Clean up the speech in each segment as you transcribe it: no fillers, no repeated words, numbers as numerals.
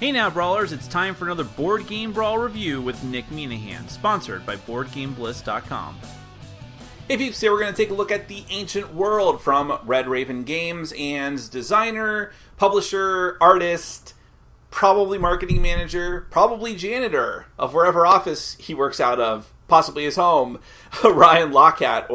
Hey now, Brawlers, it's time for another Board Game Brawl review with Nick Minahan, sponsored by BoardGameBliss.com. Hey peeps, today we're going to take a look at The Ancient World from Red Raven Games and designer, publisher, artist, probably marketing manager, probably janitor of wherever office he works out of, possibly his home, Ryan Lockett.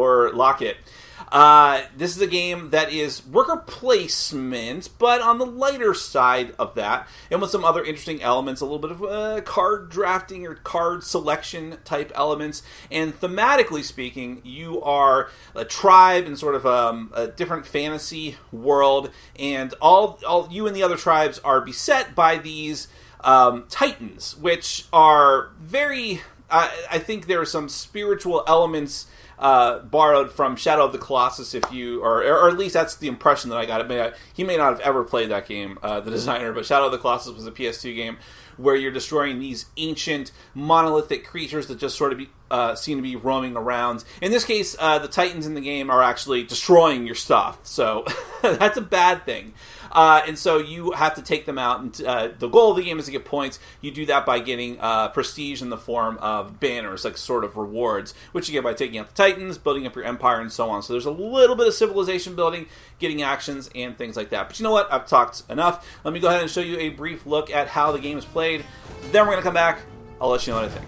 This is a game that is worker placement, but on the lighter side of that, and with some other interesting elements, a little bit of card drafting or card selection type elements. And thematically speaking, you are a tribe in sort of a different fantasy world, and all you and the other tribes are beset by these titans, which are very... I think there are some spiritual elements borrowed from Shadow of the Colossus, or at least that's the impression that I got. He may not have ever played that game, the designer, but Shadow of the Colossus was a PS2 game where you're destroying these ancient monolithic creatures that just sort of seem to be roaming around. In this case, the Titans in the game are actually destroying your stuff, so that's a bad thing. And so you have to take them out, and the goal of the game is to get points. You do that by getting prestige in the form of banners, like sort of rewards, which you get by taking out the Titans, building up your empire, and so on. So there's a little bit of civilization building, getting actions, and things like that. But you know what? I've talked enough. Let me go ahead and show you a brief look at how the game is played. Then we're going to come back. I'll let you know what I think.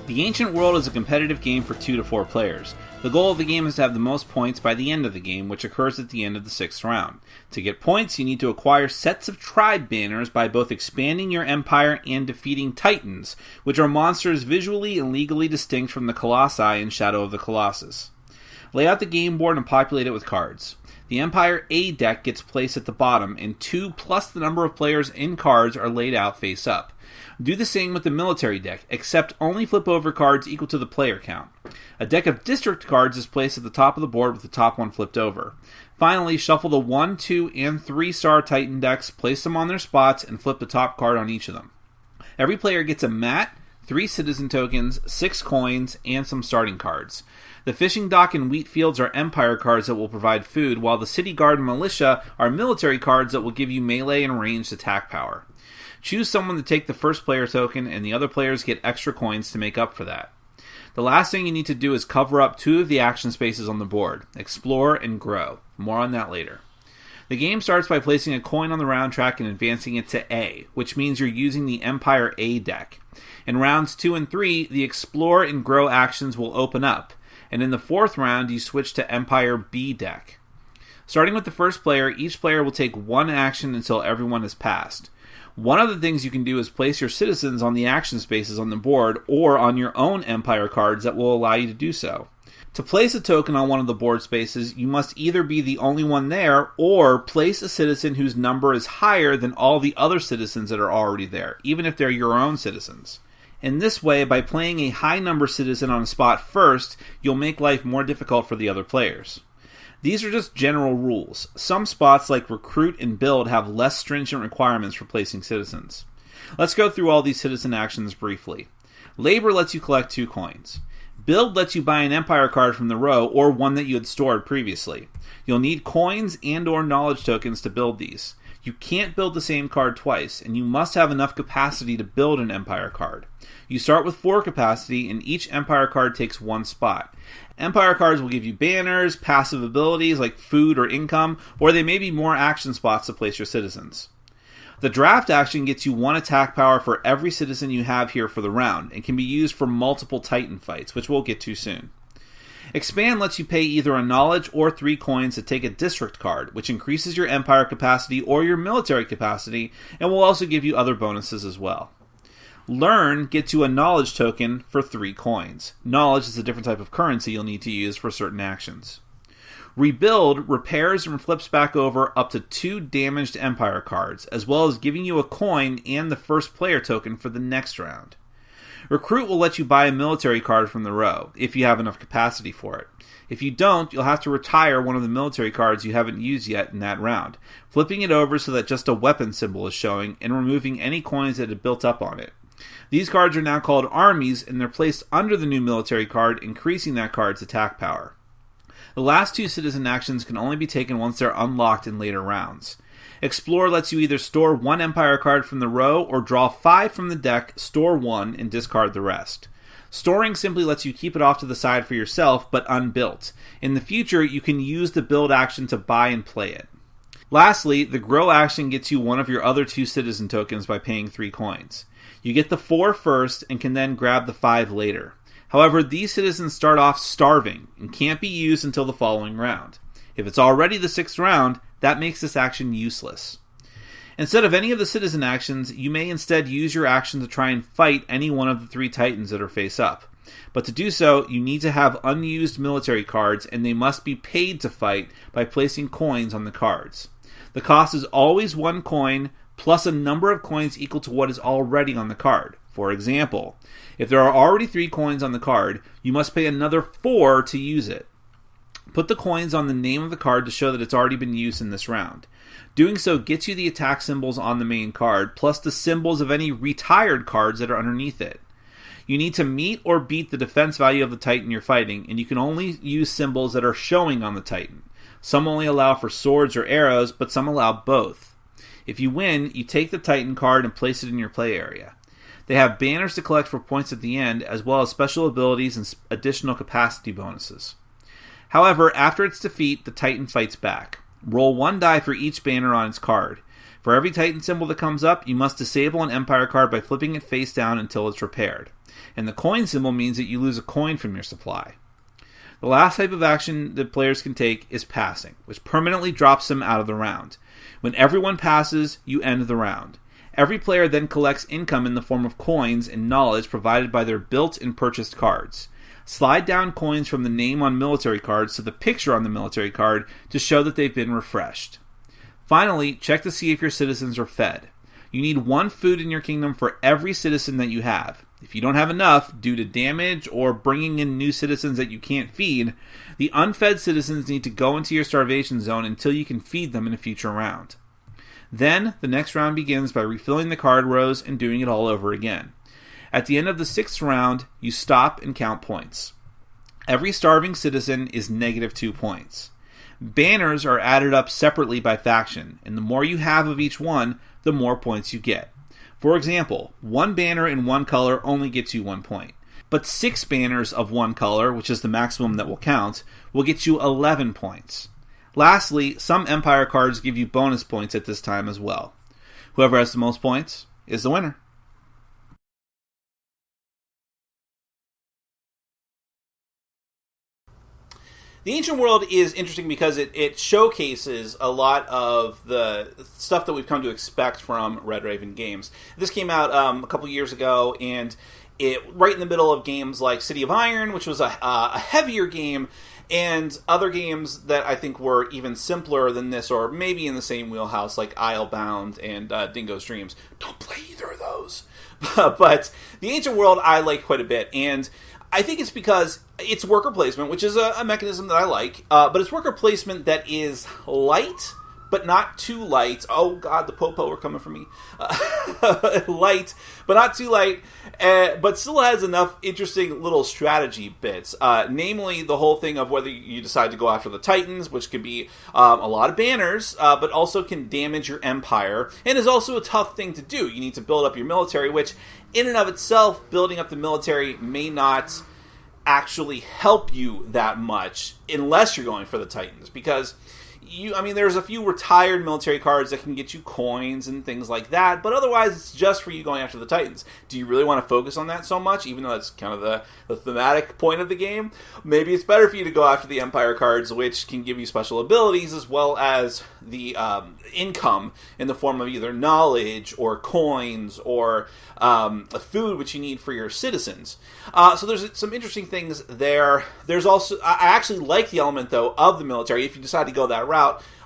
The Ancient World is a competitive game for 2 to 4 players. The goal of the game is to have the most points by the end of the game, which occurs at the end of the 6th round. To get points, you need to acquire sets of tribe banners by both expanding your empire and defeating Titans, which are monsters visually and legally distinct from the Colossi in Shadow of the Colossus. Lay out the game board and populate it with cards. The Empire A deck gets placed at the bottom, and 2 plus the number of players in cards are laid out face up. Do the same with the military deck, except only flip over cards equal to the player count. A deck of district cards is placed at the top of the board with the top one flipped over. Finally, shuffle the 1, 2, and 3-star Titan decks, place them on their spots, and flip the top card on each of them. Every player gets a mat, 3 citizen tokens, 6 coins, and some starting cards. The fishing dock and wheat fields are empire cards that will provide food, while the city guard and militia are military cards that will give you melee and ranged attack power. Choose someone to take the first player token, and the other players get extra coins to make up for that. The last thing you need to do is cover up 2 of the action spaces on the board. Explore and grow. More on that later. The game starts by placing a coin on the round track and advancing it to A, which means you're using the Empire A deck. In rounds 2 and 3, the Explore and Grow actions will open up, and in the 4th round, you switch to Empire B deck. Starting with the first player, each player will take 1 action until everyone has passed. One of the things you can do is place your citizens on the action spaces on the board or on your own empire cards that will allow you to do so. To place a token on one of the board spaces, you must either be the only one there or place a citizen whose number is higher than all the other citizens that are already there, even if they're your own citizens. In this way, by playing a high number citizen on a spot first, you'll make life more difficult for the other players. These are just general rules. Some spots like Recruit and Build have less stringent requirements for placing citizens. Let's go through all these citizen actions briefly. Labor lets you collect 2 coins. Build lets you buy an empire card from the row or one that you had stored previously. You'll need coins and or knowledge tokens to build these. You can't build the same card twice, and you must have enough capacity to build an empire card. You start with 4 capacity, and each empire card takes 1 spot. Empire cards will give you banners, passive abilities like food or income, or they may be more action spots to place your citizens. The draft action gets you 1 attack power for every citizen you have here for the round, and can be used for multiple Titan fights, which we'll get to soon. Expand lets you pay either a knowledge or 3 coins to take a district card, which increases your empire capacity or your military capacity, and will also give you other bonuses as well. Learn gets you a knowledge token for 3 coins. Knowledge is a different type of currency you'll need to use for certain actions. Rebuild repairs and flips back over up to 2 damaged empire cards, as well as giving you a coin and the first player token for the next round. Recruit will let you buy a military card from the row, if you have enough capacity for it. If you don't, you'll have to retire one of the military cards you haven't used yet in that round, flipping it over so that just a weapon symbol is showing, and removing any coins that had built up on it. These cards are now called armies, and they're placed under the new military card, increasing that card's attack power. The last 2 citizen actions can only be taken once they're unlocked in later rounds. Explore lets you either store 1 Empire card from the row or draw 5 from the deck, store 1, and discard the rest. Storing simply lets you keep it off to the side for yourself, but unbuilt. In the future, you can use the build action to buy and play it. Lastly, the grow action gets you one of your other 2 citizen tokens by paying 3 coins. You get the 4 first and can then grab the 5 later. However, these citizens start off starving and can't be used until the following round. If it's already the 6th round, that makes this action useless. Instead of any of the citizen actions, you may instead use your action to try and fight any one of the 3 titans that are face up. But to do so, you need to have unused military cards, and they must be paid to fight by placing coins on the cards. The cost is always 1 coin, plus a number of coins equal to what is already on the card. For example, if there are already 3 coins on the card, you must pay another 4 to use it. Put the coins on the name of the card to show that it's already been used in this round. Doing so gets you the attack symbols on the main card, plus the symbols of any retired cards that are underneath it. You need to meet or beat the defense value of the Titan you're fighting, and you can only use symbols that are showing on the Titan. Some only allow for swords or arrows, but some allow both. If you win, you take the Titan card and place it in your play area. They have banners to collect for points at the end, as well as special abilities and additional capacity bonuses. However, after its defeat, the Titan fights back. Roll 1 die for each banner on its card. For every Titan symbol that comes up, you must disable an Empire card by flipping it face down until it's repaired. And the coin symbol means that you lose a coin from your supply. The last type of action that players can take is passing, which permanently drops them out of the round. When everyone passes, you end the round. Every player then collects income in the form of coins and knowledge provided by their built and purchased cards. Slide down coins from the name on military cards to the picture on the military card to show that they've been refreshed. Finally, check to see if your citizens are fed. You need 1 food in your kingdom for every citizen that you have. If you don't have enough, due to damage or bringing in new citizens that you can't feed, the unfed citizens need to go into your starvation zone until you can feed them in a future round. Then, the next round begins by refilling the card rows and doing it all over again. At the end of the 6th round, you stop and count points. Every starving citizen is -2 points. Banners are added up separately by faction, and the more you have of each one, the more points you get. For example, 1 banner in 1 color only gets you 1 point. But 6 banners of 1 color, which is the maximum that will count, will get you 11 points. Lastly, some Empire cards give you bonus points at this time as well. Whoever has the most points is the winner. The Ancient World is interesting because it showcases a lot of the stuff that we've come to expect from Red Raven Games. This came out a couple years ago, and it right in the middle of games like City of Iron, which was a heavier game, and other games that I think were even simpler than this, or maybe in the same wheelhouse, like Islebound and Dingo's Dreams. Don't play either of those. But the Ancient World I like quite a bit, and I think it's because it's worker placement, which is a mechanism that I like, but it's worker placement that is light, but not too light. Oh god, the popo are coming for me. Light, but not too light, but still has enough interesting little strategy bits. Namely, the whole thing of whether you decide to go after the Titans, which can be a lot of banners, but also can damage your empire, and is also a tough thing to do. You need to build up your military, which in and of itself, building up the military may not actually help you that much unless you're going for the Titans, because there's a few retired military cards that can get you coins and things like that, but otherwise it's just for you going after the Titans. Do you really want to focus on that so much, even though that's kind of the thematic point of the game? Maybe it's better for you to go after the Empire cards, which can give you special abilities, as well as the income in the form of either knowledge or coins or a food which you need for your citizens. So there's some interesting things there. There's also, I actually like the element, though, of the military, if you decide to go that route,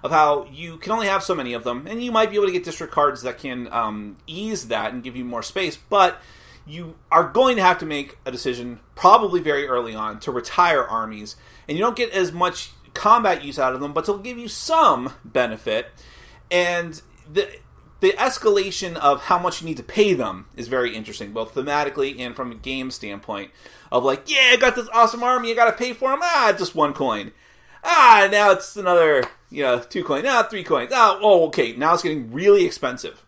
of how you can only have so many of them, and you might be able to get district cards that can ease that and give you more space, but you are going to have to make a decision, probably very early on, to retire armies, and you don't get as much combat use out of them, but they'll give you some benefit, and the escalation of how much you need to pay them is very interesting, both thematically and from a game standpoint. Of like, yeah, I got this awesome army, I gotta pay for them. Just 1 coin. Now it's another, 2 coins. 3 coins. Okay, now it's getting really expensive.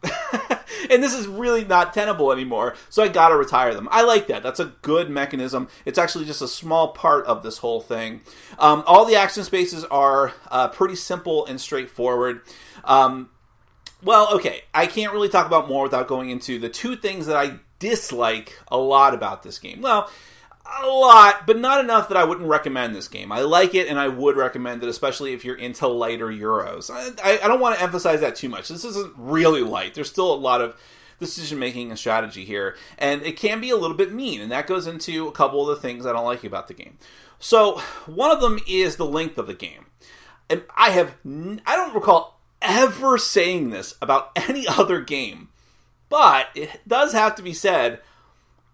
And this is really not tenable anymore, so I gotta retire them. I like that. That's a good mechanism. It's actually just a small part of this whole thing. All the action spaces are pretty simple and straightforward. I can't really talk about more without going into the 2 things that I dislike a lot about this game. Well, a lot, but not enough that I wouldn't recommend this game. I like it, and I would recommend it, especially if you're into lighter Euros. I don't want to emphasize that too much. This isn't really light. There's still a lot of decision-making and strategy here, and it can be a little bit mean, and that goes into a couple of the things I don't like about the game. So, one of them is the length of the game. And I don't recall ever saying this about any other game, but it does have to be said,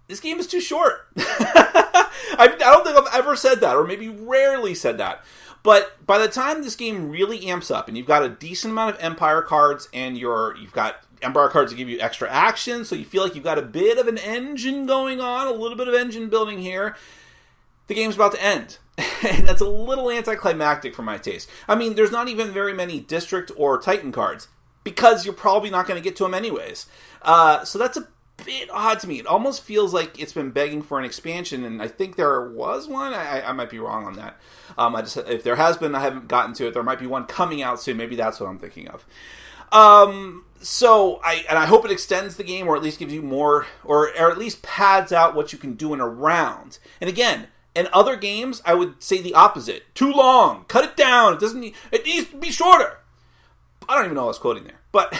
this game is too short. I don't think I've ever said that, or maybe rarely said that. But by the time this game really amps up, and you've got a decent amount of Empire cards, and you've got Empire cards to give you extra action, so you feel like you've got a bit of an engine going on, a little bit of engine building here, the game's about to end. And that's a little anticlimactic for my taste. I mean, there's not even very many District or Titan cards, because you're probably not going to get to them anyways. So that's a bit odd to me. It almost feels like it's been begging for an expansion, and I think there was one. I might be wrong on that. If there has been, I haven't gotten to it. There might be one coming out soon. Maybe that's what I'm thinking of. So I hope it extends the game, or at least gives you more, or at least pads out what you can do in a round. And again, in other games, I would say the opposite. Too long. Cut it down. It needs to be shorter. I don't even know what I was quoting there. But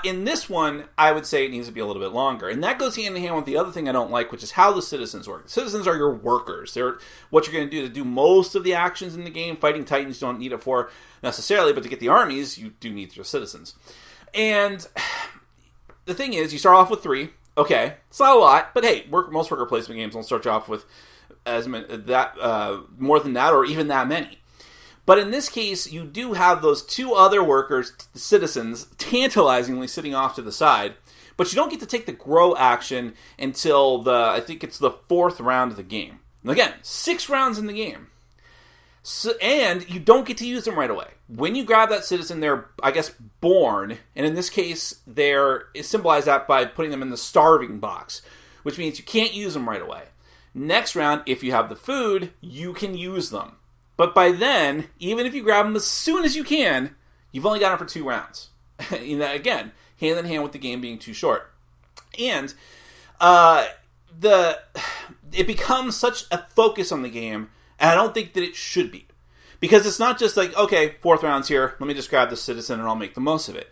in this one, I would say it needs to be a little bit longer. And that goes hand in hand with the other thing I don't like, which is how the citizens work. Citizens are your workers. They're what you're going to do most of the actions in the game. Fighting Titans you don't need it for necessarily, but to get the armies, you do need your citizens. And the thing is, you start off with 3. Okay, it's not a lot, but hey, most worker placement games don't start you off with more than that, or even that many. But in this case, you do have those 2 other workers, citizens, tantalizingly sitting off to the side. But you don't get to take the grow action until I think it's the 4th round of the game. And again, 6 rounds in the game. And you don't get to use them right away. When you grab that citizen, they're, I guess, born. And in this case, they're symbolized that by putting them in the starving box, which means you can't use them right away. Next round, if you have the food, you can use them. But by then, even if you grab them as soon as you can, you've only got them for 2 rounds. Again, hand in hand with the game being too short. And it becomes such a focus on the game, and I don't think that it should be. Because it's not just like, okay, 4th round's here, let me just grab the citizen and I'll make the most of it.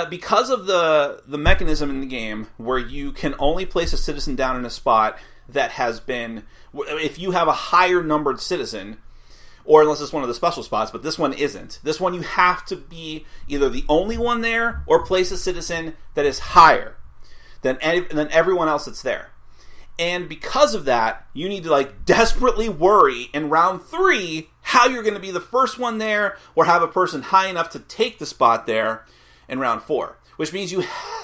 Because of the mechanism in the game where you can only place a citizen down in a spot that has been, if you have a higher numbered citizen, or unless it's one of the special spots, but this one isn't. This one you have to be either the only one there, or place a citizen that is higher than everyone else that's there. And because of that, you need to desperately worry in round 3 how you're going to be the first one there, or have a person high enough to take the spot there in round 4. Which means you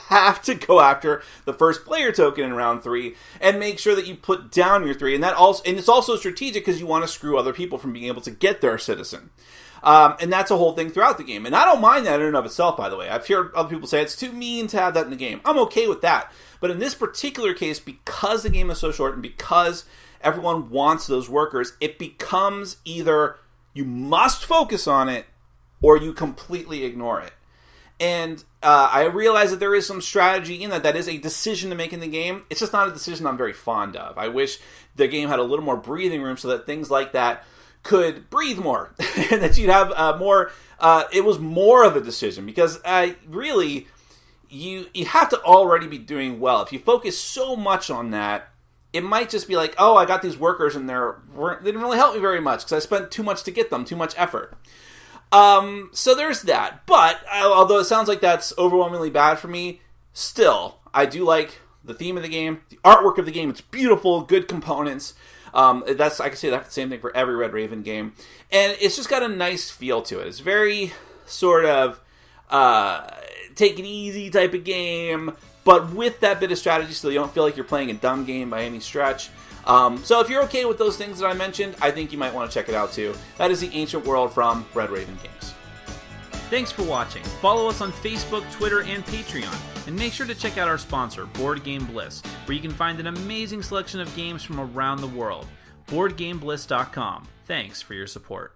have to go after the first player token in round 3 and make sure that you put down your 3. And it's also strategic because you want to screw other people from being able to get their citizen. And that's a whole thing throughout the game. And I don't mind that in and of itself, by the way. I've heard other people say it's too mean to have that in the game. I'm okay with that. But in this particular case, because the game is so short and because everyone wants those workers, it becomes either you must focus on it or you completely ignore it. And I realize that there is some strategy in that. That is a decision to make in the game. It's just not a decision I'm very fond of. I wish the game had a little more breathing room so that things like that could breathe more. And that you'd have more... it was more of a decision. Because really, you have to already be doing well. If you focus so much on that, it might just be like, oh, I got these workers and they didn't really help me very much because I spent too much to get them, too much effort. So there's that. But, although it sounds like that's overwhelmingly bad for me, still, I do like the theme of the game, the artwork of the game. It's beautiful, good components. I can say that's the same thing for every Red Raven game. And it's just got a nice feel to it. It's very sort of take it easy type of game, but with that bit of strategy so you don't feel like you're playing a dumb game by any stretch. So if you're okay with those things that I mentioned, I think you might want to check it out too. That is The Ancient World from Red Raven Games. Thanks for watching. Follow us on Facebook, Twitter, and Patreon. And make sure to check out our sponsor, Board Game Bliss, where you can find an amazing selection of games from around the world. BoardGameBliss.com. Thanks for your support.